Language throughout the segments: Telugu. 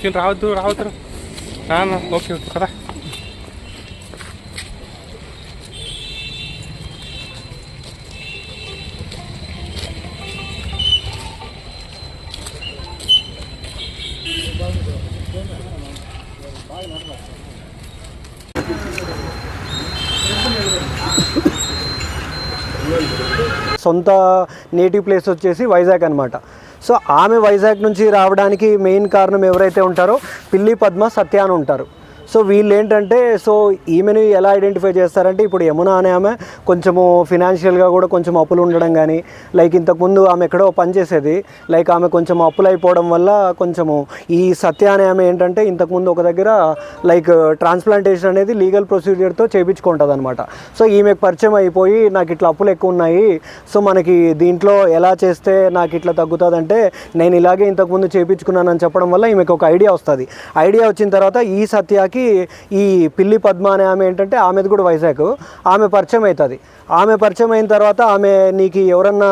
రావద్దు ఓకే కదా. సొంత నేటివ్ ప్లేస్ వచ్చేసి వైజాగ్ అనమాట. సో ఆమె వైజాగ్ నుంచి రావడానికి మెయిన్ కారణం ఎవరైతే ఉంటారో పిల్లి పద్మ, సత్య అని ఉంటారు. సో వీళ్ళు ఏంటంటే, సో ఈమెను ఎలా ఐడెంటిఫై చేస్తారంటే, ఇప్పుడు యమున అనే ఆమె కొంచెము ఫినాన్షియల్గా కూడా కొంచెం అప్పులు ఉండడం కానీ, లైక్ ఇంతకుముందు ఆమె ఎక్కడో పనిచేసేది, లైక్ ఆమె కొంచెం అప్పులు అయిపోవడం వల్ల కొంచెము ఈ సత్య అనే ఆమె ఏంటంటే ఇంతకుముందు ఒక దగ్గర లైక్ ట్రాన్స్ప్లాంటేషన్ అనేది లీగల్ ప్రొసీజర్తో చేయించుకుంటుంది అనమాట. సో ఈమెకు పరిచయం అయిపోయి నాకు ఇట్లా అప్పులు ఎక్కువ ఉన్నాయి, సో మనకి దీంట్లో ఎలా చేస్తే నాకు ఇట్లా తగ్గుతుందంటే నేను ఇలాగే ఇంతకుముందు చేయించుకున్నానని చెప్పడం వల్ల ఈమెకు ఒక ఐడియా వస్తుంది. ఐడియా వచ్చిన తర్వాత ఈ సత్యకి ఈ పిల్లి పద్మ అనే ఆమె ఏంటంటే ఆమెది కూడా వైజాగ్, ఆమె పరిచయం అవుతుంది. ఆమె పరిచయం అయిన తర్వాత ఆమె నీకు ఎవరన్నా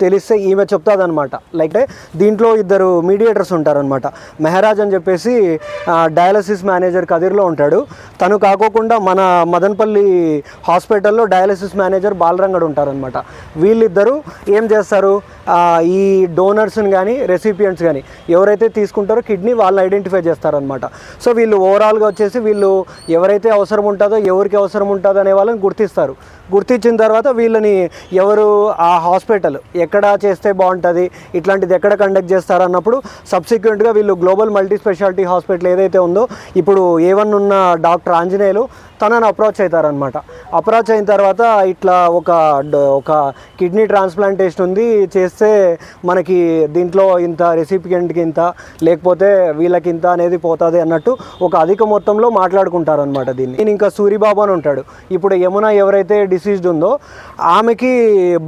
తెలిస్తే ఈమె చెప్తుంది అనమాట. లైక్ దీంట్లో ఇద్దరు మీడియేటర్స్ ఉంటారనమాట. మెహరాజ్ అని చెప్పేసి డయాలసిస్ మేనేజర్ కదిర్లో ఉంటాడు. తను కాకోకుండా మన మదనపల్లి హాస్పిటల్లో డయాలసిస్ మేనేజర్ బాలరంగడు ఉంటారనమాట. వీళ్ళిద్దరూ ఏం చేస్తారు, ఈ డోనర్స్ని కానీ రెసిపియంట్స్ కానీ ఎవరైతే తీసుకుంటారో కిడ్నీ వాళ్ళని ఐడెంటిఫై చేస్తారనమాట. సో వీళ్ళు ఓవరాల్గా వచ్చేసి వీళ్ళు ఎవరైతే అవసరం ఉంటుందో, ఎవరికి అవసరం ఉంటుందో అనే వాళ్ళని గుర్తిస్తారు. గుర్తించిన తర్వాత వీళ్ళని ఎవరు ఆ హాస్పిటల్ ఎక్కడ చేస్తే బాగుంటుంది, ఇట్లాంటిది ఎక్కడ కండక్ట్ చేస్తారు అన్నప్పుడు సబ్సిక్వెంట్గా వీళ్ళు గ్లోబల్ మల్టీ స్పెషాలిటీ హాస్పిటల్ ఏదైతే ఉందో, ఇప్పుడు A1 ఉన్న డాక్టర్ ఆంజనేయులు తనని అప్రోచ్ అవుతారనమాట. అప్రోచ్ అయిన తర్వాత ఇట్లా ఒక కిడ్నీ ట్రాన్స్ప్లాంటేషన్ ఉంది, చేస్తే మనకి దీంట్లో ఇంత రెసిపియెంట్కి ఇంత, లేకపోతే వీళ్ళకి ఇంత అనేది పోతుంది అన్నట్టు ఒక అధిక మొత్తంలో మాట్లాడుకుంటారనమాట దీన్ని. నేను ఇంకా సూరిబాబు అని ఉంటాడు. ఇప్పుడు యమున ఎవరైతే డిసీజ్డ్ ఉందో ఆమెకి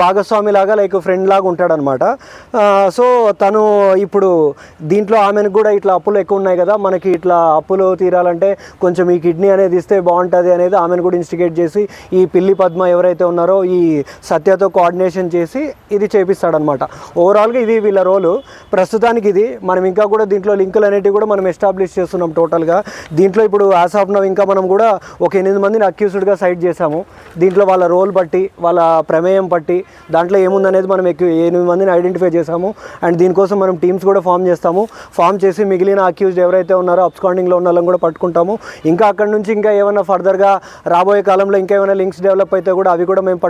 భాగస్వామి లాగా లైక్ ఫ్రెండ్ లాగా ఉంటాడనమాట. సో తను ఇప్పుడు దీంట్లో ఆమెను కూడా ఇట్లా అప్పులు ఎక్కువ ఉన్నాయి కదా, మనకి ఇట్లా అప్పులు తీరాలంటే కొంచెం ఈ కిడ్నీ అనేది ఇస్తే బాగుంటుంది అనేది ఆమెను కూడా ఇన్స్టిగేట్ చేసి ఈ పిల్లి పద్మ ఎవరైతే ఉన్నారో ఈ సత్యతో కోఆర్డినేషన్ చేసి ఇది చేపిస్తాడనమాట. ఓవరాల్గా ఇది వీళ్ళ రోలు. ప్రస్తుతానికి ఇది మనం ఇంకా కూడా దీంట్లో లింకులు అనేటివి కూడా మనం ఎస్టాబ్లిష్ చేస్తున్నాం టోటల్గా. దీంట్లో ఇప్పుడు యాజ్ ఆఫ్ నౌ ఇంకా మనం కూడా ఒక 8 మందిని అక్యూజ్డ్గా సైట్ చేశాము. దీంట్లో వాళ్ళ రోల్ బట్టి, వాళ్ళ ప్రమేయం బట్టి, దాంట్లో ఏముందనేది మనం 8 మందిని ఐడెంటిఫై చేశాము. అండ్ దీనికోసం మనం టీమ్స్ కూడా ఫామ్ చేస్తాము. ఫామ్ చేసి మిగిలిన అక్యూజ్డ్ ఎవరైతే ఉన్నారో అబ్స్కాండింగ్లో ఉన్న వాళ్ళని కూడా పట్టుకుంటాము. ఇంకా అక్కడ నుంచి ఇంకా ఏమైనా ఫర్దర్గా రాబోయే కాలంలో ఇంకా ఏమైనా లింక్స్ డెవలప్ అయితే కూడా అవి కూడా మేము